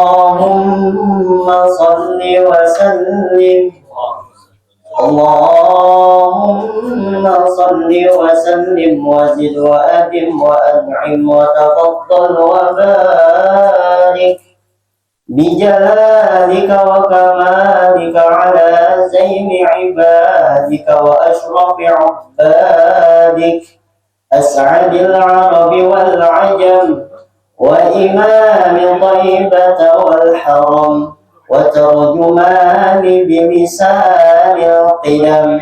اللهم صل وسلم اللهم صل وسلم وزد وأدم وأنعم وتفضل وبارك بجلالك وكمالك على زين عبادك وأشرف عبادك أسعد العرب والعجم وإمام طيبة والحرم وترجمان بلسان القلم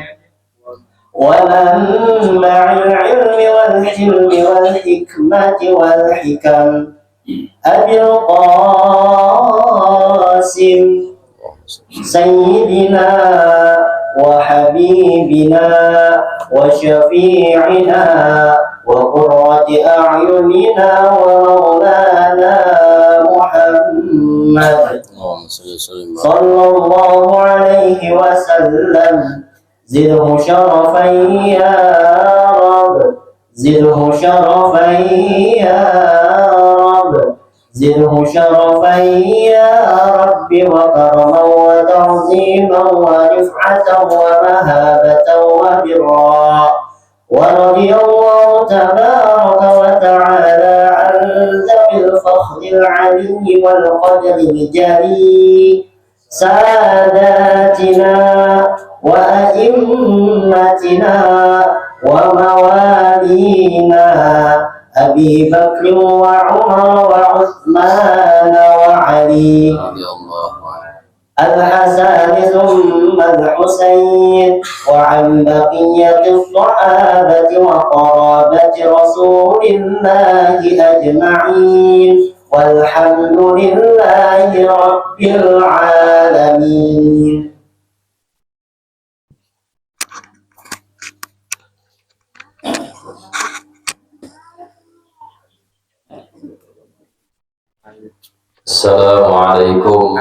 ومنبع العلم والحلم والحكمة والحكم أبي القاسم سيدنا وحبيبنا وشفيعنا وقرة أعيننا ومولانا محمد صلى الله عليه وسلم زده شرفا يا رب زده شرفا يا رب زده شرفا يا رب وكرما وتعظيما ورفعة ومهابة وبرا ورضي الله تبارك وتعالى عن ذوي الفخر العلي والقدر الجليل ساداتنا وأئمتنا وموالينا أبي بكر وعمر وعثمان وعلي الحسن ثم الحسين وعن بقية الصحابة وقرابة رسول الله أجمعين والحمد لله رب العالمين. Assalamualaikum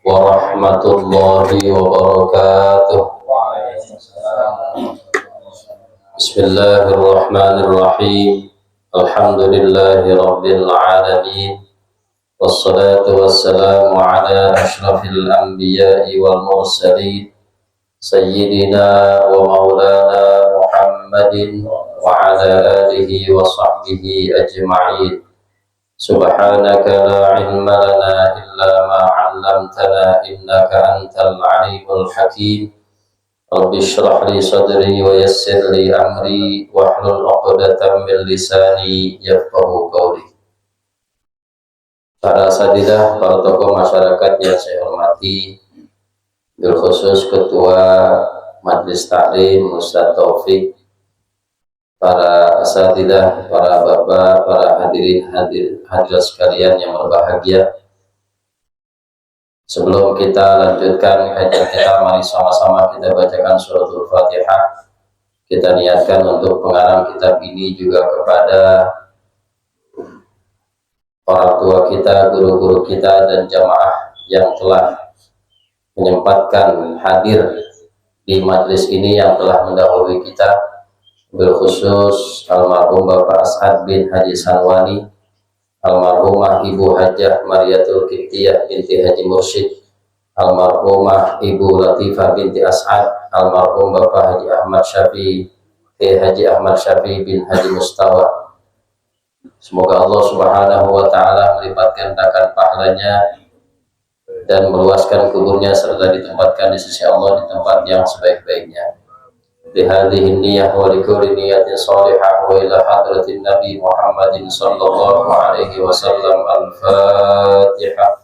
warahmatullahi wabarakatuh. Bismillahirrahmanirrahim. Alhamdulillahi rabbil alamin. Wassalatu wassalamu ala ashrafil anbiya'i wal mursalin sayyidina wa maulana Muhammadin wa ala alihi wa sahbihi ajma'in. Subhanaka la ilma lana illa ma 'allamtana innaka antal alimul hakim. Rabbi shrah li sadri wa yassir li amri wahlul 'uqdatam min lisani yafqahu qawli. Para asatidzah, para tokoh masyarakat yang saya hormati, bil khusus Ketua Majelis Taklim Ustaz Taufik, para asatidzah, para bapak, para hadirat sekalian yang berbahagia. Sebelum kita lanjutkan kajian kita, mari sama-sama kita bacakan suratul Fatihah. Kita niatkan untuk pengarang kitab ini juga kepada orang tua kita, guru-guru kita, dan jamaah yang telah menyempatkan hadir di majelis ini yang telah mendahului kita, berkhusus almarhum Bapak As'ad bin Haji Sanwani, almarhumah Ibu Hajah Mariatul Qibtiyah binti Haji Mursyid, almarhumah Ibu Latifah binti As'ad, almarhum Bapak Haji Ahmad Syafi'i Haji Ahmad Syafi'i bin Haji Mustawa. Semoga Allah Subhanahu wa ta'ala melipat gandakan pahalanya dan meluaskan kuburnya serta ditempatkan di sisi Allah di tempat yang sebaik-baiknya. Bihadhihi niyyah wa likulli niyatin salihah wa ila hadratin Nabi Muhammadin sallallahu alaihi wasallam. Al-Fatihah.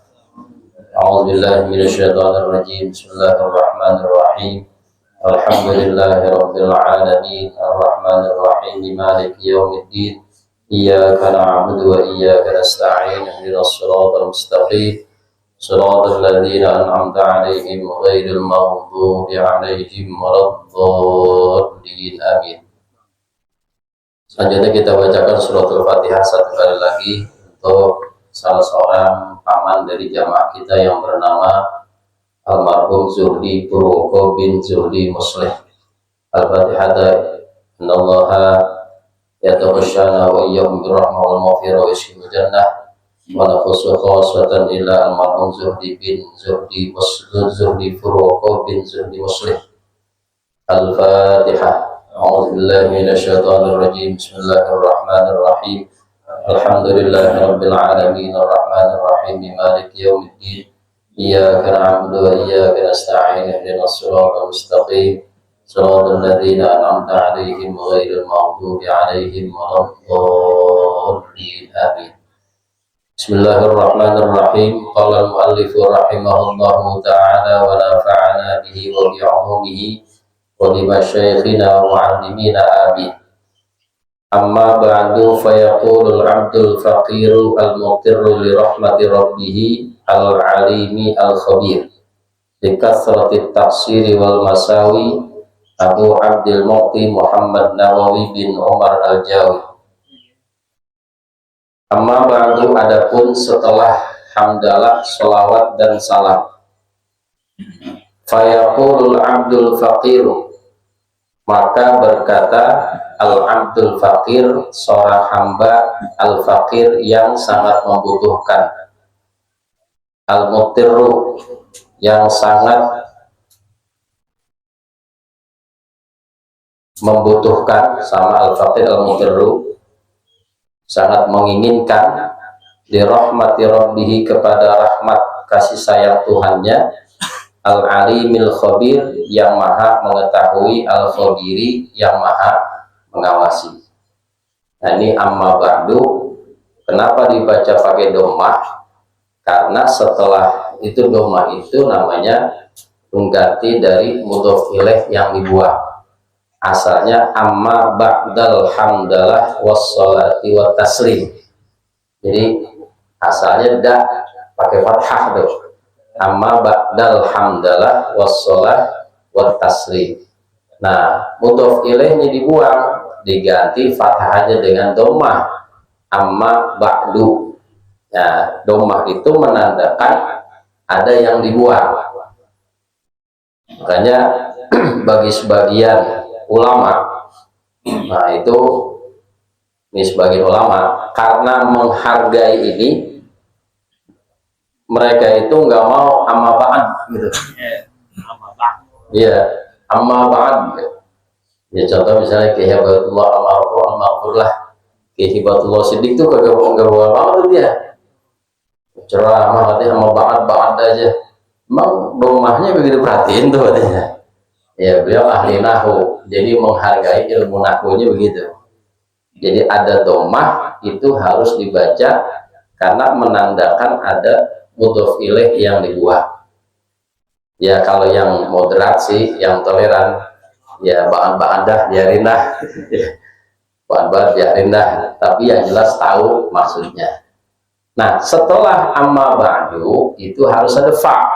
A'udzu billahi minasyaitonir rajim. Bismillahirrahmanirrahim. Alhamdulillahi rabbil alamin. Arrahmanir rahim. Maliki yaumiddin. Iyyaka na'budu wa iyyaka nasta'in. Ihdinas siratal mustaqim. صراط الذين أنعمت عليهم غير المغضوب عليهم ولا الضالين آمين. Selanjutnya kita bacakan suratul Fatihah satu kali lagi untuk salah seorang paman dari jamaah kita yang bernama almarhum Zuhdi Purwoko bin Zuhdi Musleh. Al-Fatihah. Innallaha يتغشانا وإياهم بالرحمة والمغفرة ويشفي الجنة ونخص خاصة إلى المرحوم زهدي بن زهدي فروق بن زهدي مسلم. الفاتحة. أعوذ بالله من الشيطان الرجيم. بسم الله الرحمن الرحيم. الحمد لله رب العالمين الرحمن الرحيم مالك يوم الدين إياك نعبد وإياك نستعين اهدنا الصراط المستقيم صراط الذين أنعمت عليهم غير المغضوب عليهم ولا الضالين آمين. بسم الله الرحمن الرحيم. قال المؤلف رحمه الله تعالى ونفعنا به وبعلومه ولمشايخنا ومعلمينا آمين. أما بعد فيقول العبد الفقير المضطر لرحمة ربه العليم الخبير لكثرة التقصير والمساوي Abu Abdul Muqti Muhammad Nawawi bin Umar Al-Jawi. Amma ba'du, adapun setelah hamdalah, salawat dan salam. Fayaqulul abdul faqir, maka berkata al-abdul faqir, seorang hamba al-faqir yang sangat membutuhkan, al-mutirru yang sangat membutuhkan, sama al-faqir al-mutirru sangat menginginkan, di rahmati rabbihi kepada rahmat kasih sayang Tuhannya, al-alimil khabir yang maha mengetahui, al-khabiri yang maha mengawasi. Nah ini amma ba'du, kenapa dibaca pakai dhammah? Karena setelah itu dhammah itu namanya pengganti dari mudhof ilaih yang dibuang. Asalnya amma ba'dal hamdalah wassalati wa taslim. Jadi asalnya da pakai fathah tuh. Amma ba'dal hamdalah wassalah wa taslim. Nah, mudhof ilaihnya dibuang, diganti fathah aja dengan dhammah. Amma ba'du. Nah, dhammah itu menandakan ada yang dibuang. Makanya bagi sebagian ulama, nah itu sebagian ulama karena menghargai ini, mereka itu nggak mau amma ba'd gitu. Iya, amma ba'd. Ya contoh misalnya Hibatullah al-Maghfurlah, Hibatullah Siddiq tuh kagak bawa banget tuh dia. Ceramah katanya amma ba'd aja. Emang domahnya begitu, perhatiin tuh katanya. Ya beliau ahli nahu, jadi menghargai ilmu nahunya begitu. Jadi ada dhammah itu harus dibaca karena menandakan ada mudhof ilaih yang dibuang. Ya kalau yang moderat sih, yang toleran, ya ba'an-ba'andah biarin dah. Ba'an-ba'an biarin dah, tapi yang jelas tahu maksudnya. Nah setelah amma ba'du itu harus ada fa.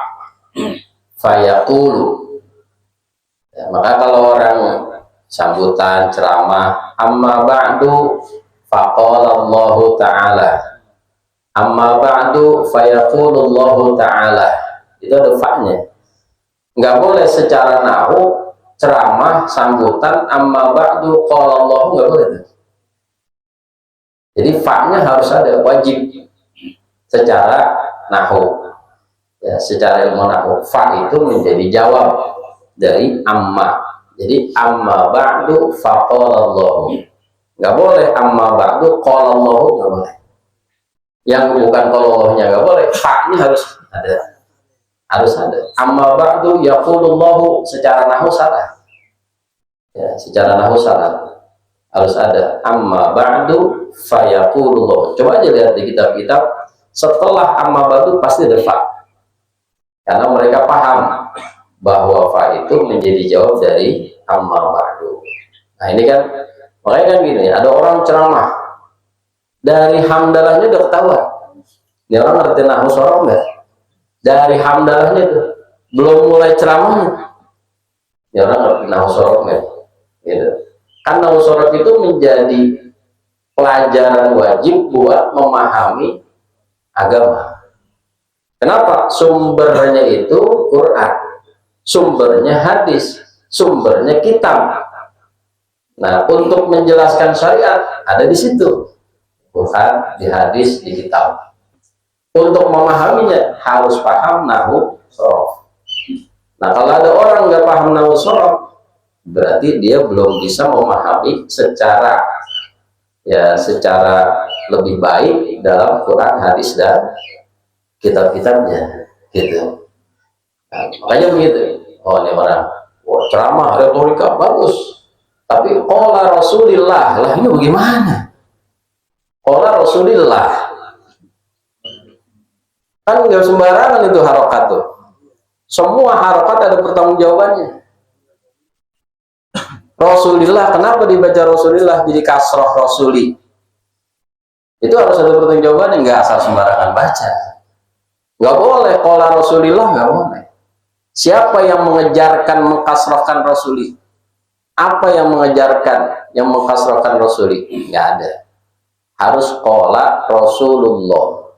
Fayaqulu. Ya, maka kalau orang sambutan ceramah amma ba'du faqala Allahu ta'ala, amma ba'du fayaqulu Allahu ta'ala, itu ada fa-nya. Nggak boleh secara nahu ceramah sambutan amma ba'du qala Allahu, nggak boleh. Jadi fa-nya harus ada, wajib secara nahu. Ya, secara ilmu nahu fa itu menjadi jawab dari amma. Jadi amma ba'du faqala Allahu, nggak boleh amma ba'du qala Allahu, nggak boleh. Yang bukan qala Allahnya nggak boleh, fa-nya harus ada. Amma ba'du yaqulullahu, secara nahwu salah. Ya, secara nahwu salah. Harus ada amma ba'du fayaqulullahu. Coba aja lihat di kitab-kitab, setelah amma ba'du pasti ada fa. Karena mereka paham bahwa fa itu menjadi jawab dari amma ba'du. Nah ini kan, makanya kan gini, ada orang ceramah dari hamdalahnya udah ketahuan ini orang ngerti nahwu sorof nggak? Dari hamdalahnya tuh belum mulai ceramahnya ini orang ngerti nahwu sorof nggak? Gitu. Kan nahwu sorof itu menjadi pelajaran wajib buat memahami agama. Kenapa? Sumbernya itu Quran, sumbernya hadis, sumbernya kitab. Nah, untuk menjelaskan syariat ada di situ, bukan di hadis, di kitab. Untuk memahaminya harus paham nahwu sorof. Nah, kalau ada orang nggak paham nahwu sorof, berarti dia belum bisa memahami secara lebih baik dalam Quran, hadis, dan kitab-kitabnya, gitu. Nah, makanya begitu. Oh, ini orang, ceramah retorika bagus, tapi qala Rasulillah, lah ini bagaimana? Qala Rasulillah, kan nggak sembarangan itu harokat tuh. Semua harokat ada pertanggungjawabannya. Rasulillah, kenapa dibaca Rasulillah jadi kasroh Rasuli? Itu harus ada pertanggungjawabannya, nggak asal sembarangan baca. Nggak boleh qala Rasulillah, nggak boleh. Siapa yang mengejarkan mengkasrohkan Rasuli? Apa yang mengejarkan yang mengkasrohkan Rasuli? Nggak ada. Harus qala Rasulullah.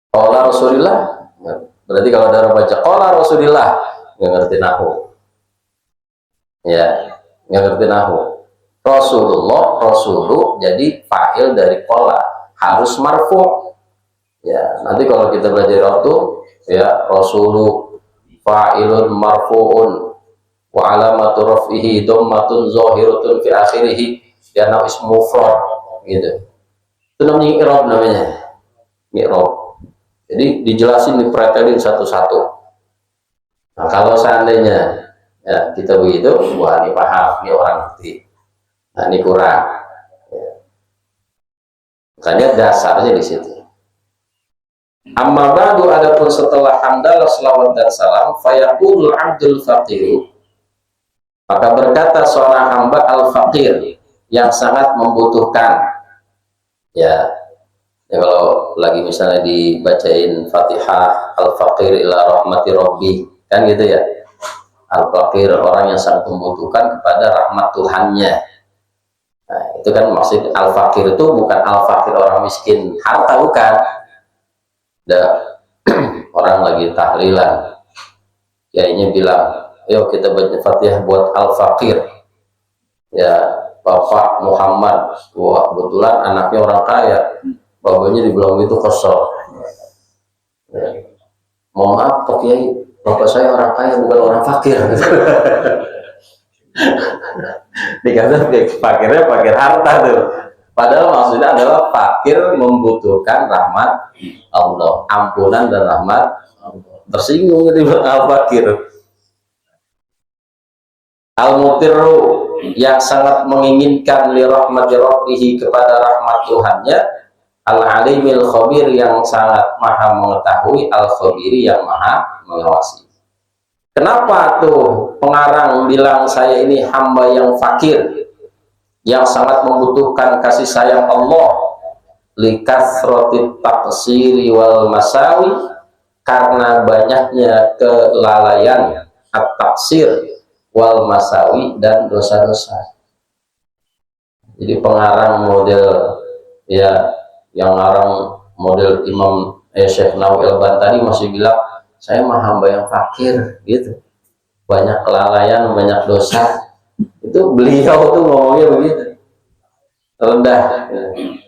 Qala Rasulillah. Berarti kalau ada orang baca qala Rasulillah, nggak ngerti nahwu. Ya, nggak ngerti nahwu. Rasulullah, Rasulu jadi fa'il dari qala, harus marfu'. Ya, nanti kalau kita belajar waktu, ya, Rasulu fa'ilun marfu'un wa alamatu raf'ihi dhammatun zahiratun fi akhirih yana ismu mufrad, gitu. Itu namanya i'rab, namanya i'rab. Jadi dijelasin, dipretelin satu-satu. Nah, kalau seandainya ya kita begitu, wah ini paham, ini orang ngerti. Nah, ini kurang. Ya. Makanya dasarnya di situ. Amma ba'du, adapun setelah hamdalah, selawat dan salam, fayaqulul abdul faqir, maka berkata seorang hamba al-faqir, yang sangat membutuhkan. Ya, kalau lagi misalnya dibacain Fatihah, al-faqir ila rahmati rabbi, kan gitu ya. Al-faqir, orang yang sangat membutuhkan kepada rahmat Tuhannya. Nah, itu kan maksud al-faqir itu bukan al-faqir orang miskin harta, bukan. Orang lagi tahlilan, kiainya bilang, ayo kita baca Fatihah buat al-faqir. Ya, Bapak Muhammad, wah kebetulan anaknya orang kaya, bapaknya dibilang itu kesel. Ya. Mohon maaf Pak Kiai, bapak saya orang kaya bukan orang fakir. Dikatakan fakirnya fakir harta tuh. Padahal maksudnya adalah fakir membutuhkan rahmat Allah, ampunan dan rahmat Allah. Tersinggung di al-fakir. Al-mutirru, yang sangat menginginkan li rahmati rabbih, kepada rahmat Tuhannya. Al-alimil khabir, yang sangat maha mengetahui, al-khabiri, yang maha mengawasi. Kenapa tuh pengarang bilang saya ini hamba yang fakir, yang sangat membutuhkan kasih sayang Allah? Likasrotit taksiri wal masawi, karena banyaknya kelalaian, at-taksir wal masawi, dan dosa-dosa. Jadi pengarang model, ya, yang ngarang model Imam Syekh Nawawi Al-Ban tadi masih bilang saya mah hamba yang fakir, gitu, banyak kelalaian, banyak dosa. Itu beliau tuh ngomongnya begitu, rendah,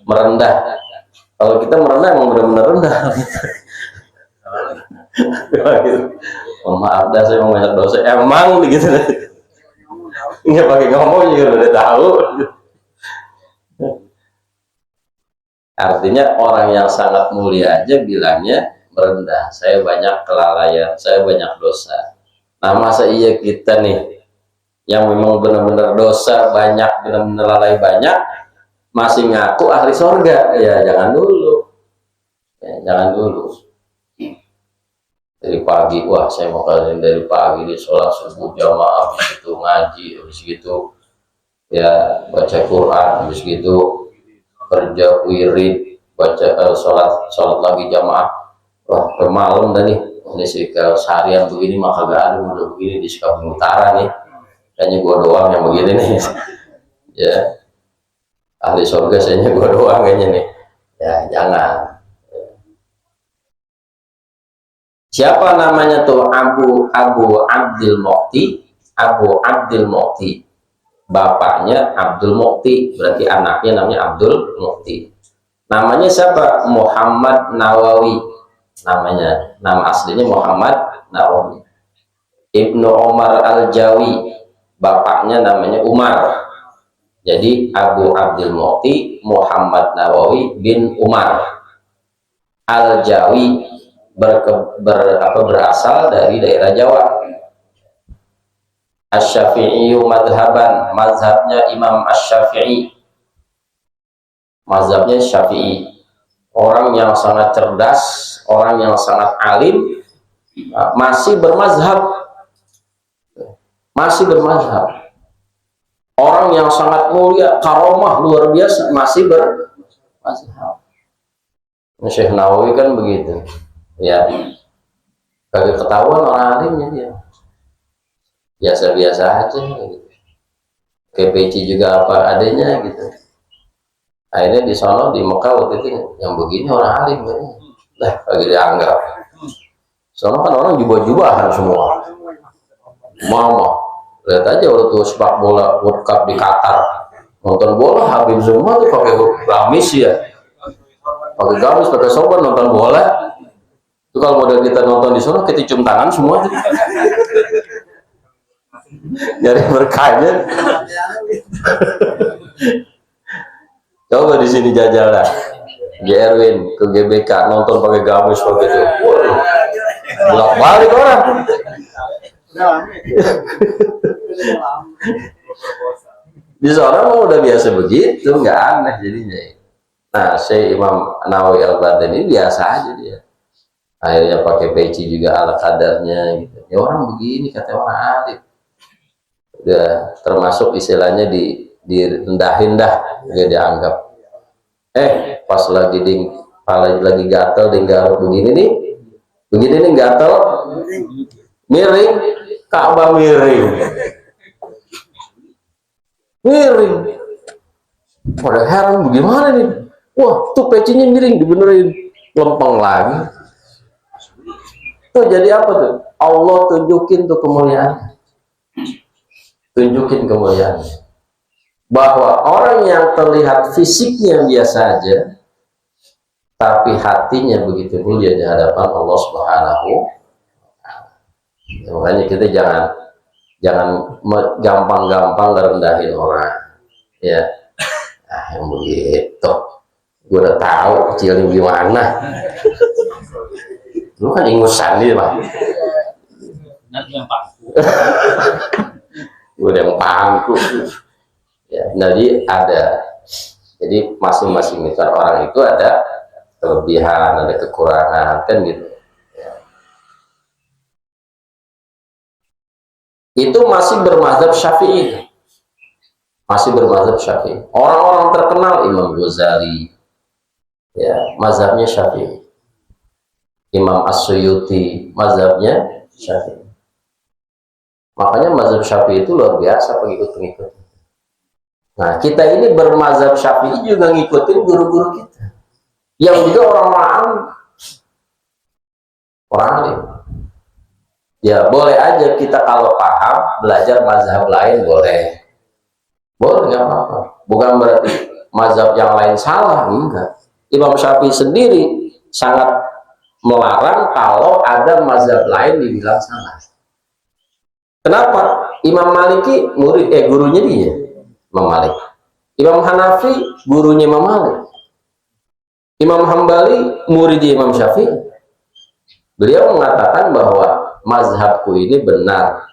merendah. Kalau kita merendah emang benar-benar rendah. Oh, maaf dah, saya mau banyak dosa emang begitu. Nggak pakai ngomong juga udah tahu. Artinya orang yang sangat mulia aja bilangnya merendah, saya banyak kelalaian, saya banyak dosa. Nah, masa iya kita nih yang memang benar-benar dosa banyak, benar-benar lalai banyak, masih ngaku ahli sorga? Ya jangan dulu, ya, jangan dulu. Dari pagi, wah saya mau kalian dari pagi di sholat subuh jamaah, habis itu ngaji, habis gitu ya baca Quran, habis gitu kerja wirid, baca sholat lagi jamaah. Wah malam dah nih, ini sih kalau seharian begini mah kagak ada udah begini di Sukabumi Utara nih, kayaknya gua doang yang begini nih. Ya, ahli surga sayanya gua doang kayaknya nih. Ya jangan. Siapa namanya tuh? Abu Abdul Mu'ti. Abu Abdul Mu'ti. bapaknya Abdul Mukti, berarti anaknya namanya Abdul Mukti. Namanya siapa? Muhammad Nawawi. Nama aslinya Muhammad Nawawi. Ibnu Omar Al-Jawi, bapaknya namanya Umar. Jadi Abu Abdul Mukti Muhammad Nawawi bin Umar Al-Jawi, berasal dari daerah Jawa. Asy-Syafi'i madhaban, mazhabnya Imam Asy-Syafi'i, mazhabnya Syafi'i, orang yang sangat cerdas, orang yang sangat alim, masih bermazhab, orang yang sangat mulia, karomah luar biasa, masih bermazhab. Syekh Nawawi kan begitu ya, kagak ketahuan orang alimnya, dia biasa-biasa aja gitu. KPC juga apa adanya gitu. Akhirnya di sono di Mekah waktu itu yang begini orang alim ya. Lah lagi dianggap. Sono kan orang jubah-jubahan semua. Mama, lihat aja waktu sepak bola World Cup di Qatar. Nonton bola habis semua tuh pakai gamis ya. Pakai gamis, pakai sorban nonton bola. Itu kalau model kita nonton di sono kita cium tangan semua tuh. Nyari berkahnya. Coba di sini jajalan di Erwin ke GBK nonton pakai gamis begitu. Waduh, bolak balik orang. Di sana mau udah biasa begitu, nggak aneh jadinya. Nah, Syekh Imam Nawawi Al-Badani ini biasa aja dia. Akhirnya pakai peci juga ala kadarnya gitu. Ya orang begini kata orang alim. Udah termasuk istilahnya direndahin dah, gak dianggap. Pas lagi gatel garuk begini nih gatel, miring, Ka'bah miring. Pada heran bagaimana nih? Wah, tuh pecinya miring, dibenerin, lempeng lagi. Tuh jadi apa tuh? Allah tunjukin tuh kemuliaan. Bahwa orang yang terlihat fisiknya biasa aja, tapi hatinya begitu mulia di hadapan Allah Subhanahu. Makanya kita jangan gampang-gampang ngerendahin orang, ya. Yang begitu, gue udah tahu kecilnya gimana. Lu kan ingusan dia, Pak. Gue yang pangku. Ya, jadi masing-masing orang itu ada kelebihan, ada kekurangan, kan gitu. Ya. Itu masih bermazhab Syafi'i. Orang-orang terkenal Imam Ghazali, ya, mazhabnya Syafi'i. Imam As-Suyuti, mazhabnya Syafi'i. Makanya mazhab Syafi'i itu luar biasa pengikut-pengikut. Nah, kita ini bermazhab Syafi'i juga ngikutin guru-guru kita, yang juga orang alim. Ya boleh aja kita kalau paham belajar mazhab lain boleh nggak apa-apa. Bukan berarti mazhab yang lain salah, enggak. Imam Syafi'i sendiri sangat melarang kalau ada mazhab lain dibilang salah. Kenapa? Imam Maliki gurunya dia Imam Malik. Imam Hanafi gurunya Imam Malik. Imam Hambali muridnya Imam Syafi'i. Beliau mengatakan bahwa mazhabku ini benar.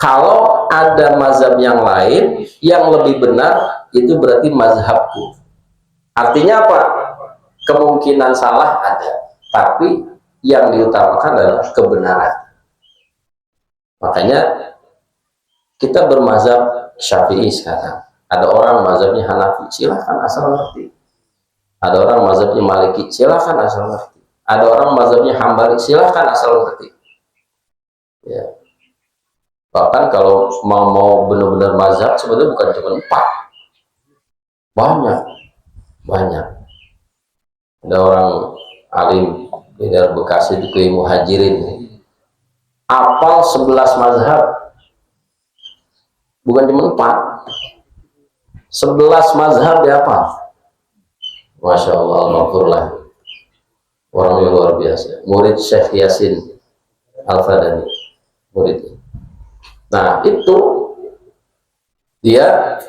Kalau ada mazhab yang lain yang lebih benar, itu berarti mazhabku. Artinya apa? Kemungkinan salah ada, tapi yang diutamakan adalah kebenaran. Makanya kita bermazhab Syafi'i sekarang. Ada orang mazhabnya Hanafi, silahkan asal ngerti. Ada orang mazhabnya Maliki, silahkan asal ngerti. Ada orang mazhabnya Hambali, silahkan asal ngerti. Ya. Bahkan kalau mau benar-benar mazhab sebenarnya bukan cuma 4, banyak. Ada orang alim di daerah Bekasi di Kiai Muhajirin, apal 11 mazhab. bukan cuma 4, 11 mazhab dia apa? Masya Allah, al-maghfurlah, orang yang luar biasa, murid Syekh Yasin Al-Fadani, muridnya. Nah itu dia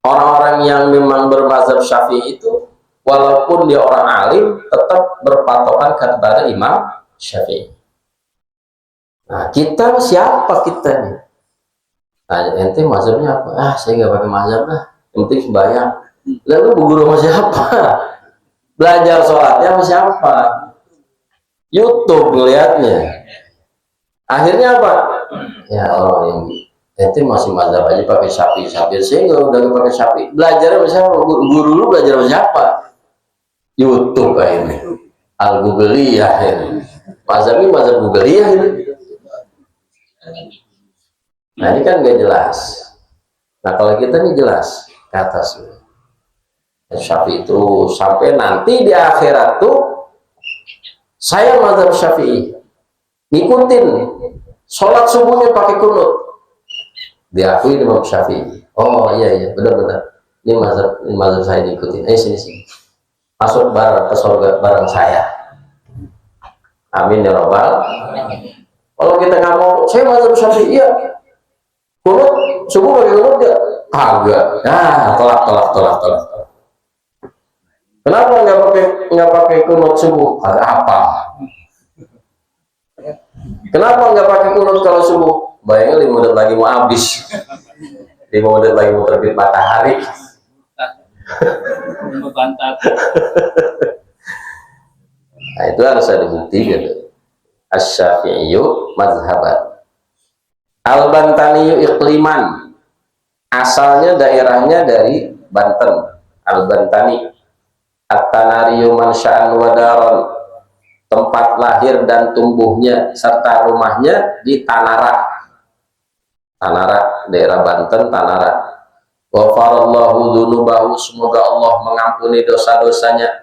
orang-orang yang memang bermazhab Syafi'i itu, walaupun dia orang alim, tetap berpatokan kepada Imam Syafi'i. Nah kita siapa kita nih? Nah, ente mazhabnya apa? Ah, saya nggak pakai mazhab lah, yang penting sembahyang. Lalu bu guru sama siapa? Belajar sholatnya sama siapa? YouTube ngelihatnya. Akhirnya apa? Ya Allah, yang ente masih mazhab aja pakai Syafi'i. Saya nggak udah pakai Syafi'i. Belajar sama siapa? Guru lu belajar sama siapa? YouTube akhirnya. Al-Googliyah akhirnya. Mazhab ini mazhab Googliyah ini. Nah ini kan nggak jelas. Nah kalau kita ini jelas ke atas. Syafi'i itu sampai nanti di akhirat tuh saya mazhab Syafi'i, ngikutin sholat subuhnya pakai kunut, diakui Imam Syafi'i. Oh iya benar-benar ini mazhab saya diikutin. Sini masuk bareng ke surga bareng saya. Amin ya robbal. Kalau kita nggak mau, saya mazhab Syafi'i ya. Kunut subuh pakai kunut ya? Kagak. Nah, tolak. Kenapa nggak pakai kunut subuh? Apa? Kenapa nggak pakai kunut kalau subuh? Bayangin 5 menit lagi mau habis, 5 menit lagi mau terbit matahari. Nah itu harus ada bukti gitu. Asy-Syafi'iyyu mazhaban. Al-Bantaniyu ikliman, asalnya daerahnya dari Banten. Al-Bantani. At-Tanariyu mansya'an wadaron, tempat lahir dan tumbuhnya serta rumahnya di Tanara, daerah Banten, Tanara. Ghafarallahu dzunubahu, semoga Allah mengampuni dosa-dosanya.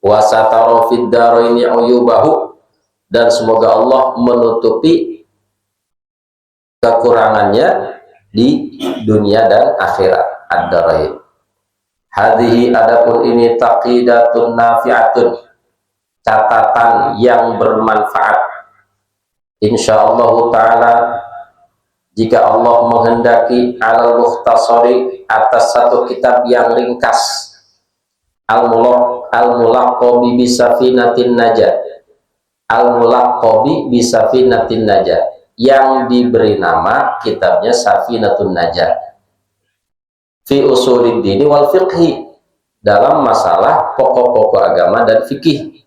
Wa satara fid daraini uyubahu, dan semoga Allah menutupi kekurangannya di dunia dan akhirat. Ad-darain. Hadhihi, adapun ini taqidatun nafi'atun, catatan yang bermanfaat. Insyaallah taala, jika Allah menghendaki, alal mukhtasari, atas satu kitab yang ringkas, al-mulaqqabi bisafinatin najat, al-mulaqqabi bisafinatin najat, yang diberi nama kitabnya Safinatun Najat, fi usuluddin wal fiqhi, dalam masalah pokok-pokok agama dan fikih.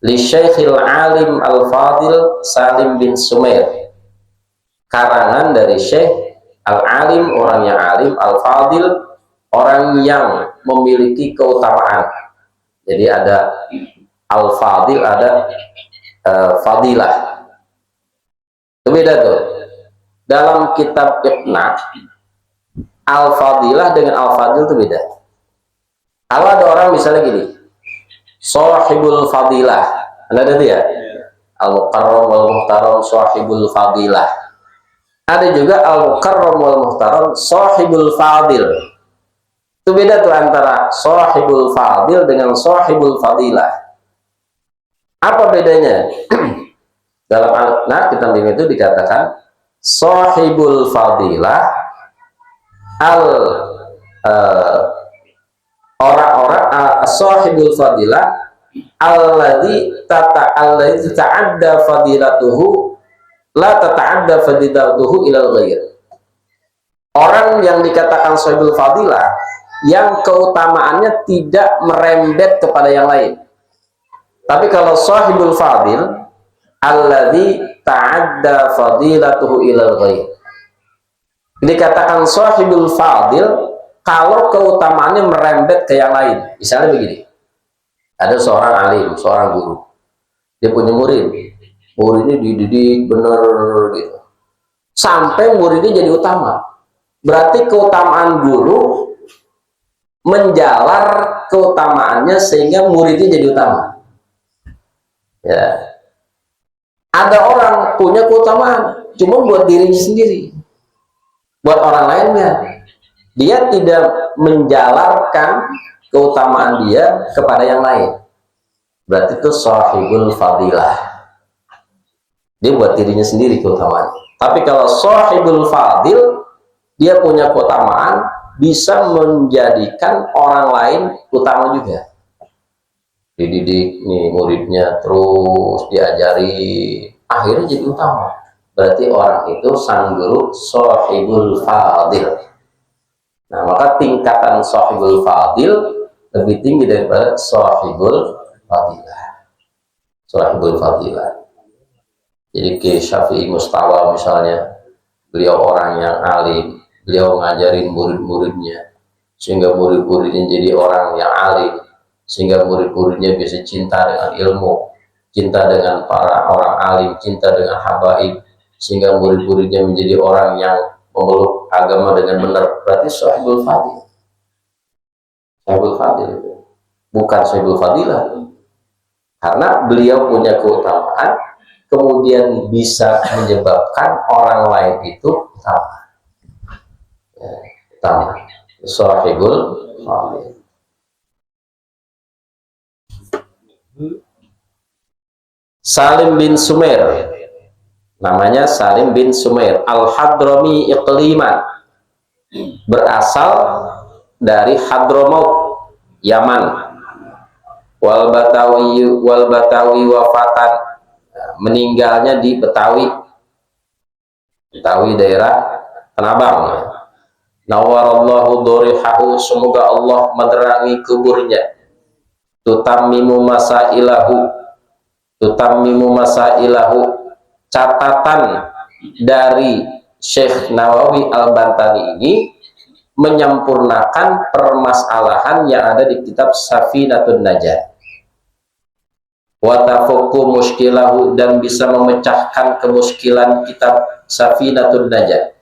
Li Syekhil Alim Al-Fadil Salim bin Sumair, karangan dari Syekh Al-Alim, orang yang alim, Al-Fadil, orang yang memiliki keutamaan. Jadi ada Al-Fadil, ada Fadilah. Itu beda tuh. Dalam kitab Iqna, Al-Fadilah dengan Al-Fadil itu beda. Kalau ada orang misalnya gini, Shahibul Fadilah, ada itu ya? Al-Mukarram wal Muhtaram Shahibul Fadilah. Ada juga Al-Mukarram wal Muhtaram Shahibul Fadil. Itu beda tuh antara Shahibul Fadil dengan Shahibul Fadilah. Apa bedanya? Dalam Al-Iqna kitab itu dikatakan Shahibul Fadilah orang-orang Shahibul Fadilah alladzi tata'adda fadilatuhu la tata'adda fadilatuhu ilal ghair. Orang yang dikatakan Shahibul Fadilah yang keutamaannya tidak merembet kepada yang lain. Tapi kalau Shahibul Fadil alladzi ta'adda fadilatuhu ilal ghair, dikatakan Shahibul Fadil kalau keutamaannya merembet ke yang lain. Misalnya begini, ada seorang alim, seorang guru, dia punya muridnya dididik bener gitu, sampai muridnya jadi utama. Berarti keutamaan guru menjalar keutamaannya sehingga muridnya jadi utama. Ya, ada orang punya keutamaan cuma buat dirinya sendiri, buat orang lainnya. Dia tidak menjalarkan keutamaan dia kepada yang lain. Berarti itu sahibul fadilah. Dia buat dirinya sendiri keutamaan. Tapi kalau sahibul fadil, dia punya keutamaan, bisa menjadikan orang lain utama juga. Dididik nih muridnya, terus diajari, akhirnya jadi utama. Berarti orang itu sang guru sahibul fadil. Nah, maka tingkatan sahibul fadil lebih tinggi daripada sahibul fadilah. Sahibul fadilah. Jadi ke Syafi'i Mustawa misalnya, beliau orang yang alim, beliau ngajarin murid-muridnya, sehingga murid-muridnya jadi orang yang alim, sehingga murid-muridnya bisa cinta dengan ilmu, cinta dengan para orang alim, cinta dengan habaib, sehingga murid-muridnya menjadi orang yang memeluk agama dengan benar. Berarti sahibul fadil. Sahibul fadil itu bukan sahibul fadilah, karena beliau punya keutamaan, kemudian bisa menyebabkan orang lain itu utama. Utama. Sahibul fadil. Salim bin Sumair, namanya Salim bin Sumair, Al-Hadrami Iqliman, berasal dari Hadramaut, Yaman. Wal Batawi wafatan, meninggalnya di Betawi. Betawi daerah Tanabang. Nawarallahu dorihahu, semoga Allah menerangi kuburnya. Tutammimu masailahu, catatan dari Syekh Nawawi Al-Bantani ini menyempurnakan permasalahan yang ada di kitab Safinatun Najah. Wa tafukku muskilahu, dan bisa memecahkan kemuskilan kitab Safinatun Najah.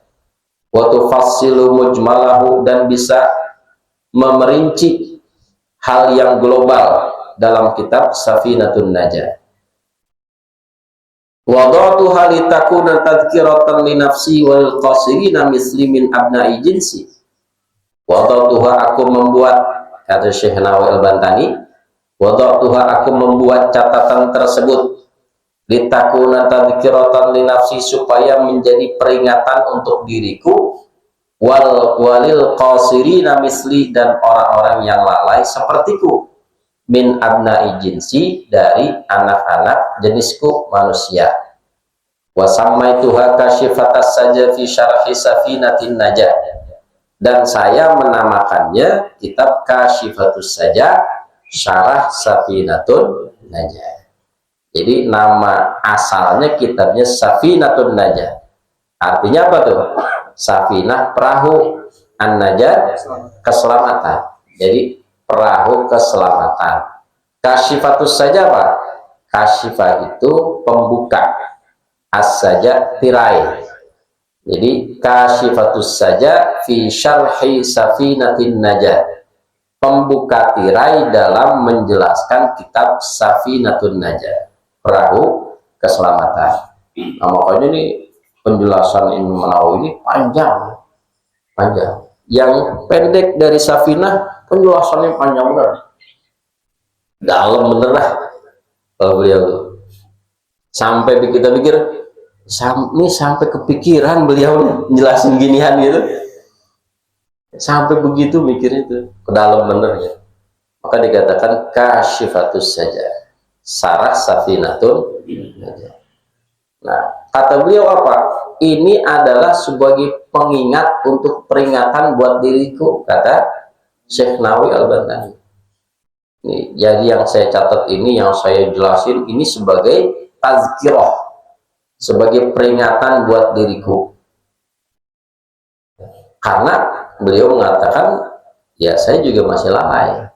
Wa tufassilu mujmalahu, dan bisa memerinci hal yang global dalam kitab Safinatun Najah. Wada'tuha litakuna tadhkiratan li nafsi wal qasirina mislimin abna'i jinsi. Wada'tuha, aku membuat, kata Syekh Nawawi Al-Bantani, wada'tuha, aku membuat catatan tersebut, litakuna tadhkiratan li nafsi, supaya menjadi peringatan untuk diriku, walil qasirina misli, dan orang-orang yang lalai sepertiku, min abna'i jinsi, dari anak-anak jenisku manusia. Wa sammaituha kasyifatas saja fi syarhi Safinatin Najah, dan saya menamakannya kitab Kasyifatus Saja Syarah Safinatun Najah. Jadi nama asalnya kitabnya Safinatun Najah. Artinya apa tuh? Safinah perahu, An-Najah keselamatan. Jadi perahu keselamatan. Kasyifatus Saja apa? Kasyifah itu pembuka, as-saja tirai. Jadi Kasyifatus Saja fi syarhi Safinatin Najah, pembuka tirai dalam menjelaskan kitab Safinatun Najah, perahu keselamatan. Nah, makanya ini penjelasan Imam Nawawi ini panjang. Yang pendek dari Safinah, penjelasannya panjang bener, dalam bener lah kalau beliau tuh. Sampai kita pikir, ini sampai kepikiran beliau jelasin ginian gitu, sampai begitu mikir itu, ke dalam bener ya. Maka dikatakan Kasyifatus Saja, Sarah Safinatun Najah. Nah, kata beliau apa? Ini adalah sebagai pengingat untuk peringatan buat diriku, kata Syekh Nawawi Al-Bantani. Jadi yang saya catat ini, yang saya jelasin ini sebagai tazkirah, sebagai peringatan buat diriku. Karena beliau mengatakan, ya saya juga masih lalai.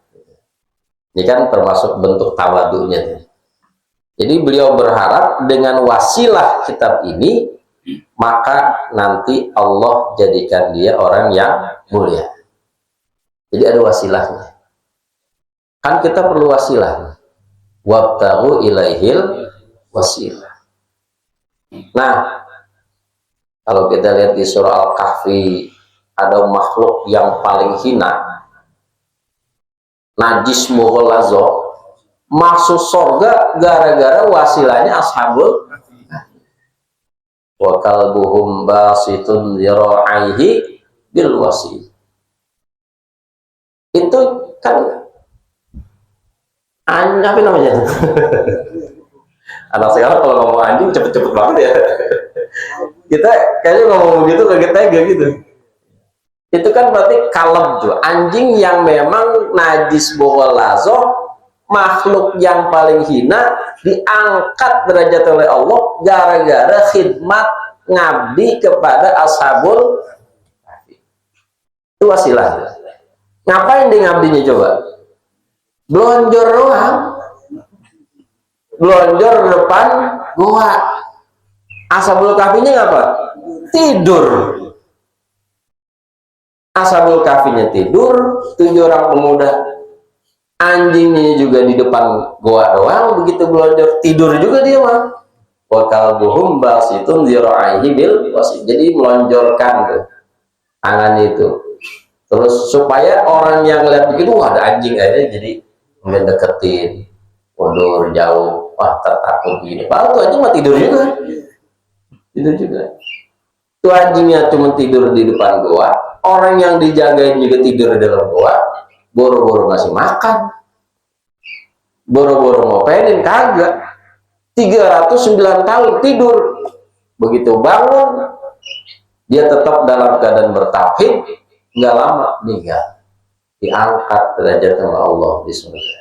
Ini kan termasuk bentuk tawadunya. Jadi beliau berharap dengan wasilah kitab ini, maka nanti Allah jadikan dia orang yang mulia. Jadi ada wasilahnya. Kan kita perlu wasilah. Wabtaghu ilaihil wasilah. Nah, Kalau kita lihat di surah Al-Kahfi, ada makhluk yang paling hina, najis mughalazo, masuk surga gara-gara wasilahnya ashabul wa kalbuhum basitun zira'ihi bil wasi. Itu kan apa namanya? Anak sekarang kalau ngomong anjing cepet-cepet banget ya. Kita kayaknya ngomong begitu kaget aja gitu. Itu kan berarti kalem tuh, anjing yang memang najis mughalazo, makhluk yang paling hina, diangkat derajat oleh Allah gara-gara khidmat ngabdi kepada ashabul. Itu wasilah. Ngapain dia ngabdinya coba? Blonjor doang, blonjor depan gua. Ashabul kahfinya ngapa? Tidur. Ashabul kahfinya tidur, 7 orang pemuda, anjingnya juga di depan gua doang, begitu blonjor tidur juga dia mah. Wa kalbuhum basitun zira'ihi bil wasi. Jadi melonjorkan tuh tangan itu. Terus supaya orang yang lihat begitu, wah ada anjing aja, jadi mendeketin, mundur jauh, wah tertakut gini. Padahal tuh anjing mah tidur juga. Tidur juga. Tuh anjingnya cuma tidur di depan gua, orang yang dijagain juga tidur di dalam gua, boro-boro ngasih makan, boro-boro ngopenin kagak. 309 tahun tidur, begitu bangun dia tetap dalam keadaan bertauhid, nggak lama meninggal, diangkat derajat sama Allah di surga.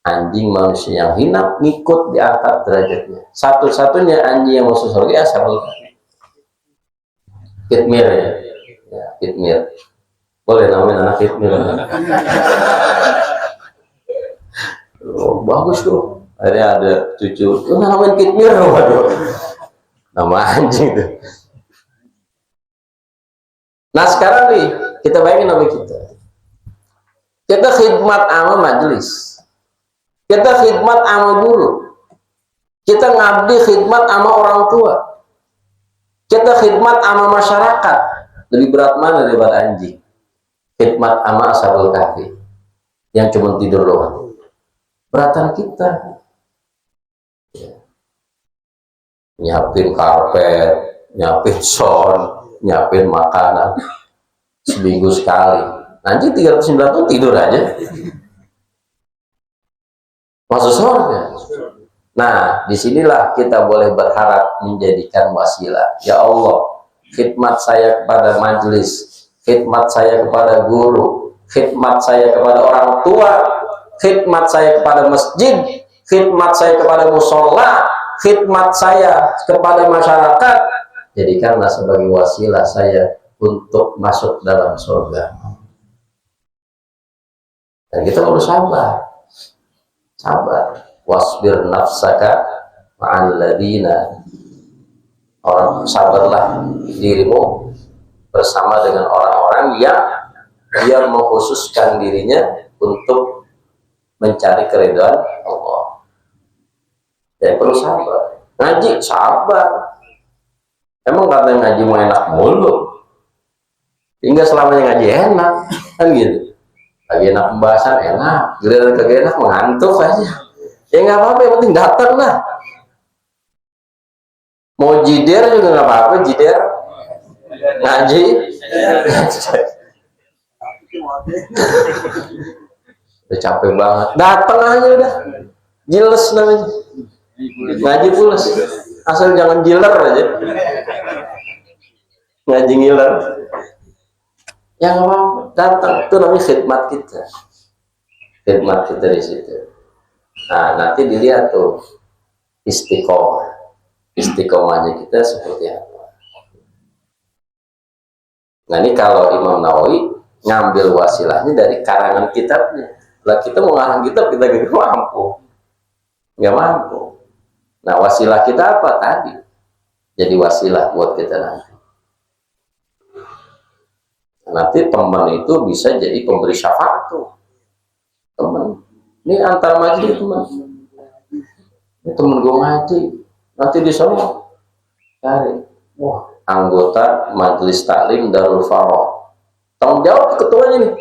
Anjing manusia yang hina ngikut diangkat derajatnya. Satu-satunya anjing yang masuk surga ya Ashabul Kahfi. Kitmir ya, Kitmir. Boleh namanya anak Kitmir. Oh, bagus tuh. Akhirnya ada cucu, namanya Kitmir, waduh. Nama anjing tuh. Nah sekarang nih, kita bayangin nama kita. Kita khidmat sama majelis. Kita khidmat sama guru. Kita ngabdi khidmat sama orang tua. Kita khidmat sama masyarakat. Lebih berat mana daripada anjing? Khidmat sama Ashabul Kahfi yang cuma tidur doang. Beratan kita. Nyiapin karpet, nyiapin son, nyiapin makanan seminggu sekali. Anjing 309 tuh tidur aja. Masuk surga. Nah, disinilah kita boleh berharap menjadikan wasilah. Ya Allah, khidmat saya kepada majelis, khidmat saya kepada guru, khidmat saya kepada orang tua, khidmat saya kepada masjid, khidmat saya kepada musola, khidmat saya kepada masyarakat, jadikanlah sebagai wasilah saya untuk masuk dalam surga. Dan kita harus sabar. Wasbir nafsaka ma'al ladina, orang sabarlah dirimu bersama dengan orang-orang yang dia mengkhususkan dirinya untuk mencari keridhaan Allah. Jadi perlu sabar. Ngaji sabar. Emang katanya ngaji mau enak mulu? Hingga selamanya ngaji enak kan gitu. Lagi enak pembahasan enak, giliran kagak enak mengantuk aja. Ya nggak apa-apa, yang penting datang lah. Mau jider juga nggak apa-apa, jider ngaji. Udah capek banget, datang aja udah. Jiles namanya, ngaji pulas. Asal jangan jiler aja, ngaji ngiler. Ya nggak apa-apa, datang. Itu namanya khidmat kita. Khidmat kita di situ. Nah, nanti dilihat tuh istiqomahnya kita seperti apa. Nah, ini kalau Imam Nawawi ngambil wasilahnya dari karangan kitabnya. Lah kita mau ngarang kitab kita gak mampu. Nggak mampu. Nah, wasilah kita apa tadi? Jadi wasilah buat kita nanti. Nanti teman itu bisa jadi pemberi syafaat tuh. Teman. Ini antar majelis teman. Ini temen gue ngaji. Nanti di sana cari. Wah, anggota Majelis Taklim Darul Faroh. Tanggung jawab ketuanya nih.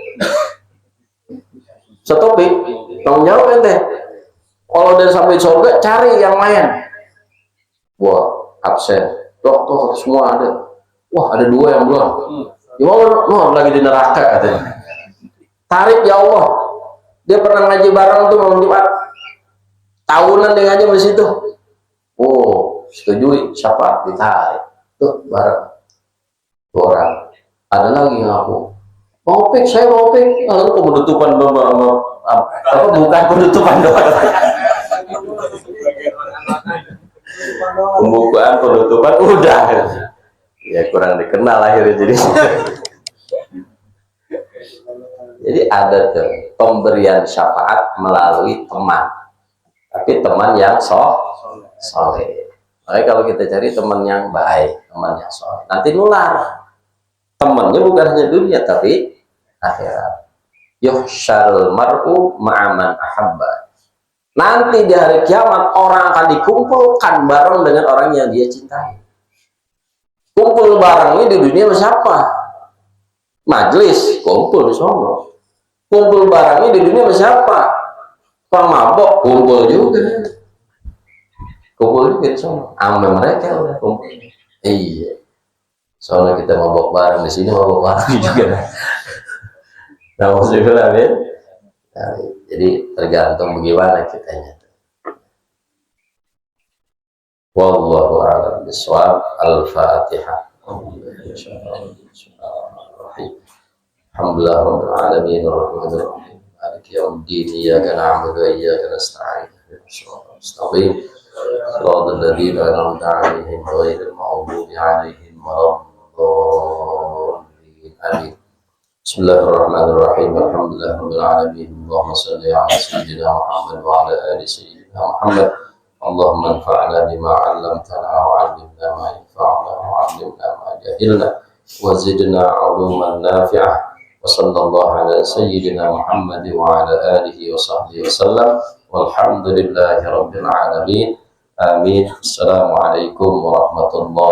Setopik, tanggung jawab ente. Kalau udah sampai surga, cari yang lain. Wah, absen. Dokter semua ada. Wah, ada 2 yang belum. Gimana? Lagi di neraka katanya. Tarik ya Allah. Dia pernah ngaji bareng tuh malam Jumat. Tahunan dia ngaji di situ. Oh, setujui siapa ditarik. Tuh bareng 2 orang. Ada lagi ngaku. Mau pik, saya mau pik. Lalu penutupan apa bukan penutupan doa. Pembukaan penutupan udah. Ya kurang dikenal akhirnya jadi. Jadi ada tuh pemberian syafaat melalui teman. Tapi teman yang soleh. Makanya kalau kita cari teman yang baik, teman yang soleh, nanti nular. Temannya bukan hanya dunia tapi akhirat. Yuhsyarul mar'u ma'aman ahabba. Nanti di hari kiamat orang akan dikumpulkan bareng dengan orang yang dia cintai. Kumpul bareng ini di dunia siapa? Majlis, kumpul di sono. Kumpul bareng ini di dunia siapa? Orang mabok, kumpul juga. Kumpul juga di sono. Ame mereka udah kumpul. Iya. Soalnya kita mabok bareng di sini, mabok bareng juga. Nah, maksudnya ya. Nah, jadi tergantung bagaimana kitanya. Wallahu a'lam bishawab. Al-Fatihah. Alhamdulillah rabbil alamin arrahmanir rahim maliki yaumiddin iyyaka na'budu wa iyyaka nasta'in ihdinas siratal ladzina an'amta 'alaihim ghairil maghdubi 'alaihim waladdallin. Amin. Bismillahirrahmanirrahim. Alhamdulillah rabbil alamin. Allahumma shalli 'ala sayyidina Muhammad wa 'ala ali sayyidina Muhammad. Allahumma anfa'na bima 'allamtana wa 'allimna ma yanfa'una wa 'allimna ma jahilna wa zidna 'uluman nafi'ah. Wa sallallahu ala sayyidina Muhammad wa ala alihi wa sahbihi wasallam. Walhamdulillahi rabbil alamin. Amin. Assalamualaikum warahmatullahi